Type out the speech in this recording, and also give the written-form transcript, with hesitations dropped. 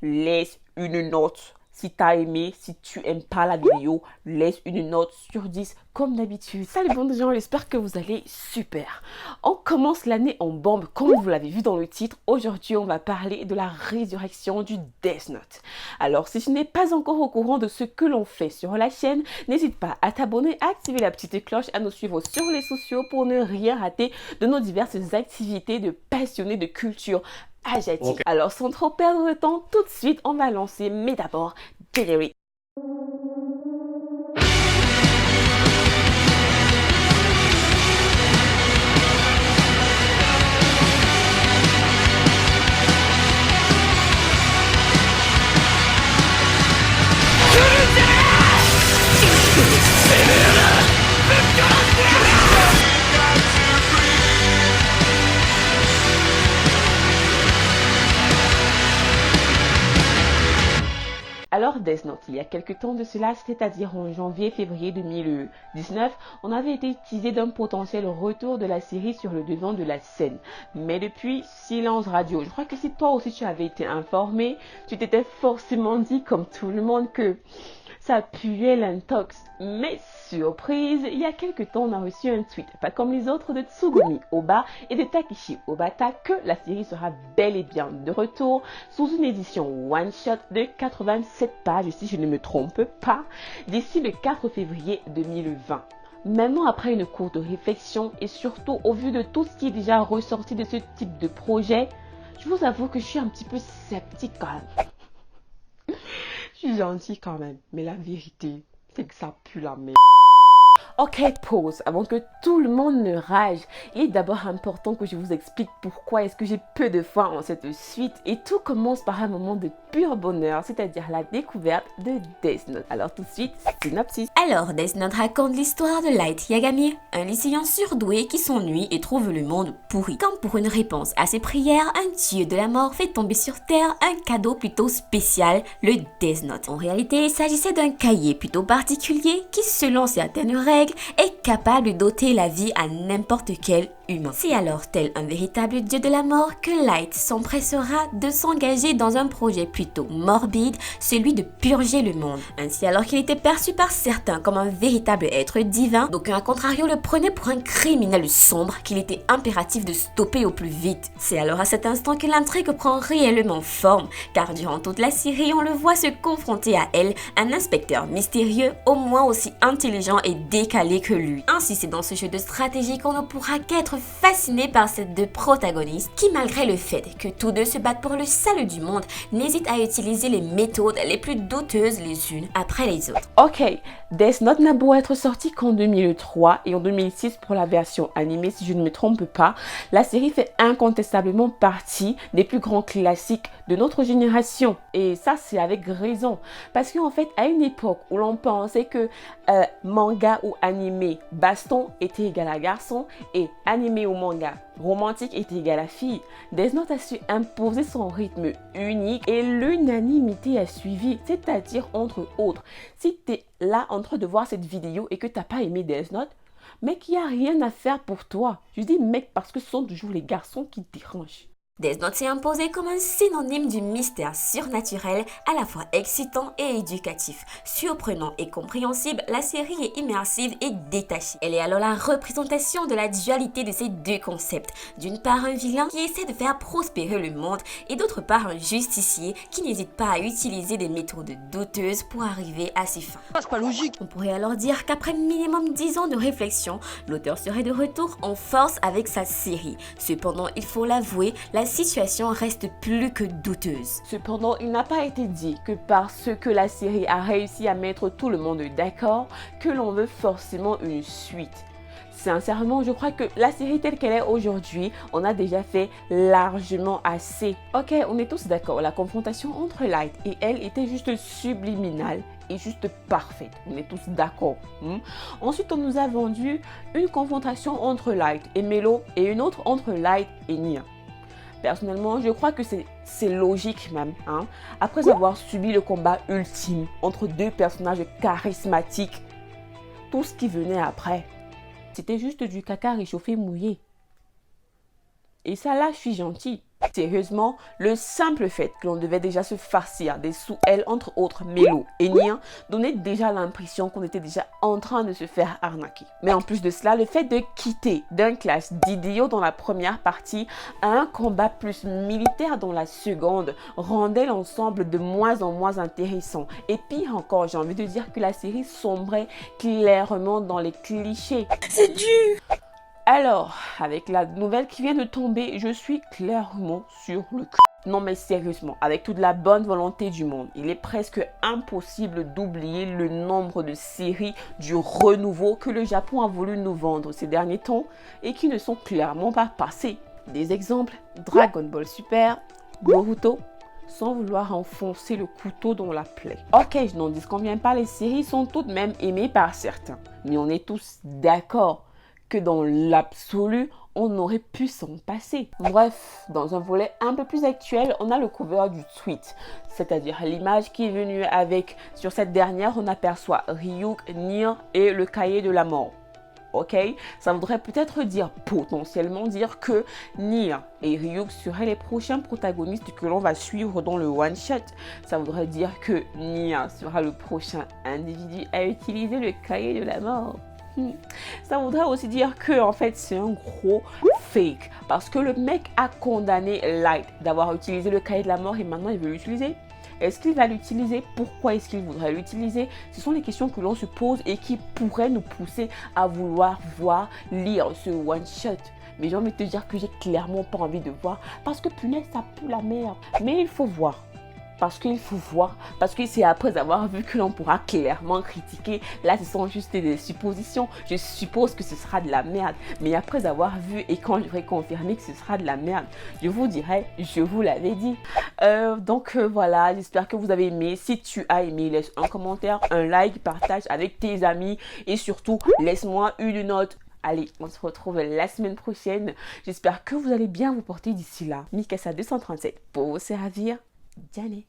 laisse une note. Si tu as aimé, si tu aimes pas la vidéo, laisse une note sur 10 comme d'habitude. Salut bon gens, j'espère que vous allez super. On commence l'année en bombe comme vous l'avez vu dans le titre. Aujourd'hui, on va parler de la résurrection du Death Note. Alors, si tu n'es pas encore au courant de ce que l'on fait sur la chaîne, n'hésite pas à t'abonner, à activer la petite cloche, à nous suivre sur les sociaux pour ne rien rater de nos diverses activités de passionnés de culture asiatique. Okay. Alors, sans trop perdre de temps, tout de suite, on va lancer, mais d'abord, générique. Alors Death Note, il y a quelques temps de cela, c'est-à-dire en janvier-février 2019, on avait été teasé d'un potentiel retour de la série sur le devant de la scène. Mais depuis, silence radio. Je crois que si toi aussi tu avais été informé, tu t'étais forcément dit comme tout le monde que ça puait l'intox. Mais surprise, il y a quelques temps, on a reçu un tweet, pas comme les autres, de Tsugumi Oba et de Takeshi Obata, que la série sera bel et bien de retour sous une édition one-shot de 87 pages, si je ne me trompe pas, d'ici le 4 février 2020. Maintenant, après une courte réflexion et surtout au vu de tout ce qui est déjà ressorti de ce type de projet, je vous avoue que je suis un petit peu sceptique quand même. Je suis gentille quand même, mais la vérité, c'est que ça pue la merde. Ok, pause. Avant que tout le monde ne rage, il est d'abord important que je vous explique pourquoi est-ce que j'ai peu de foi en cette suite. Et tout commence par un moment de pur bonheur, c'est-à-dire la découverte de Death Note. Alors tout de suite, synopsis. Alors, Death Note raconte l'histoire de Light Yagami, un lycéen surdoué qui s'ennuie et trouve le monde pourri. Comme pour une réponse à ses prières, un dieu de la mort fait tomber sur Terre un cadeau plutôt spécial, le Death Note. En réalité, il s'agissait d'un cahier plutôt particulier qui, selon certaines règles, est capable de doter la vie à n'importe quel humain. C'est alors, tel un véritable dieu de la mort, que Light s'empressera de s'engager dans un projet plutôt morbide, celui de purger le monde. Ainsi, alors qu'il était perçu par certains comme un véritable être divin, d'aucuns à contrario le prenaient pour un criminel sombre qu'il était impératif de stopper au plus vite. C'est alors à cet instant que l'intrigue prend réellement forme, car durant toute la série, on le voit se confronter à elle, un inspecteur mystérieux, au moins aussi intelligent et décalé que lui. Ainsi, c'est dans ce jeu de stratégie qu'on ne pourra qu'être fasciné par ces deux protagonistes qui, malgré le fait que tous deux se battent pour le salut du monde, n'hésitent à utiliser les méthodes les plus douteuses les unes après les autres. Ok, Death Note n'a beau être sorti qu'en 2003 et en 2006 pour la version animée, si je ne me trompe pas, la série fait incontestablement partie des plus grands classiques de notre génération. Et ça, c'est avec raison. Parce qu'en fait, à une époque où l'on pensait que manga ou animé, baston était égal à garçon et animé ou manga romantique était égal à fille, Death Note a su imposer son rythme unique et l'unanimité a suivi, c'est-à-dire entre autres, si tu es là en train de voir cette vidéo et que tu n'as pas aimé Death Note, mec, il n'y a rien à faire pour toi. Je dis mec parce que ce sont toujours les garçons qui dérangent. Death Note s'est imposé comme un synonyme du mystère surnaturel, à la fois excitant et éducatif. Surprenant et compréhensible, la série est immersive et détachée. Elle est alors la représentation de la dualité de ces deux concepts. D'une part, un vilain qui essaie de faire prospérer le monde et d'autre part, un justicier qui n'hésite pas à utiliser des méthodes douteuses pour arriver à ses fins. C'est pas logique. On pourrait alors dire qu'après minimum 10 ans de réflexion, l'auteur serait de retour en force avec sa série. Cependant, il faut l'avouer, la situation reste plus que douteuse. Cependant, il n'a pas été dit que parce que la série a réussi à mettre tout le monde d'accord, que l'on veut forcément une suite. Sincèrement, je crois que la série telle qu'elle est aujourd'hui, on a déjà fait largement assez. Ok, on est tous d'accord, la confrontation entre Light et elle était juste subliminale et juste parfaite. On est tous d'accord. Ensuite, on nous a vendu une confrontation entre Light et Melo et une autre entre Light et Nya. Personnellement, je crois que c'est logique même. Après avoir subi le combat ultime entre deux personnages charismatiques, tout ce qui venait après, c'était juste du caca réchauffé mouillé. Et ça là, je suis gentille. Sérieusement, le simple fait que l'on devait déjà se farcir des sous-L entre autres Mélo et Nia donnait déjà l'impression qu'on était déjà en train de se faire arnaquer. Mais en plus de cela, le fait de quitter d'un clash d'idiots dans la première partie à un combat plus militaire dans la seconde rendait l'ensemble de moins en moins intéressant. Et pire encore, j'ai envie de dire que la série sombrait clairement dans les clichés. C'est dur. Alors, avec la nouvelle qui vient de tomber, je suis clairement sur le cul. Non mais sérieusement, avec toute la bonne volonté du monde, il est presque impossible d'oublier le nombre de séries du renouveau que le Japon a voulu nous vendre ces derniers temps et qui ne sont clairement pas passées. Des exemples, Dragon Ball Super, Boruto, sans vouloir enfoncer le couteau dans la plaie. Ok, je n'en dis combien pas, les séries sont tout de même aimées par certains, mais on est tous d'accord que dans l'absolu, on aurait pu s'en passer. Bref, dans un volet un peu plus actuel, on a le cover du tweet, c'est-à-dire l'image qui est venue avec. Sur cette dernière, on aperçoit Ryuk, Nier et le cahier de la mort. Ok, ça voudrait peut-être dire, potentiellement dire que Nier et Ryuk seraient les prochains protagonistes que l'on va suivre dans le one-shot. Ça voudrait dire que Nier sera le prochain individu à utiliser le cahier de la mort. Ça voudrait aussi dire que en fait c'est un gros fake parce que le mec a condamné Light d'avoir utilisé le cahier de la mort et maintenant il veut l'utiliser. Est-ce qu'il va l'utiliser? Pourquoi est-ce qu'il voudrait l'utiliser? Ce sont les questions que l'on se pose et qui pourraient nous pousser à vouloir lire ce one shot. Mais j'ai envie de te dire que j'ai clairement pas envie de voir parce que punaise ça pue la merde. Mais il faut voir. Parce qu'il faut voir, parce que c'est après avoir vu que l'on pourra clairement critiquer. Là, ce sont juste des suppositions. Je suppose que ce sera de la merde. Mais après avoir vu et quand j'aurai confirmé que ce sera de la merde, je vous dirai, je vous l'avais dit. Donc voilà, j'espère que vous avez aimé. Si tu as aimé, laisse un commentaire, un like, partage avec tes amis. Et surtout, laisse-moi une note. Allez, on se retrouve la semaine prochaine. J'espère que vous allez bien vous porter d'ici là. Mikasa 237 pour vous servir. Janet.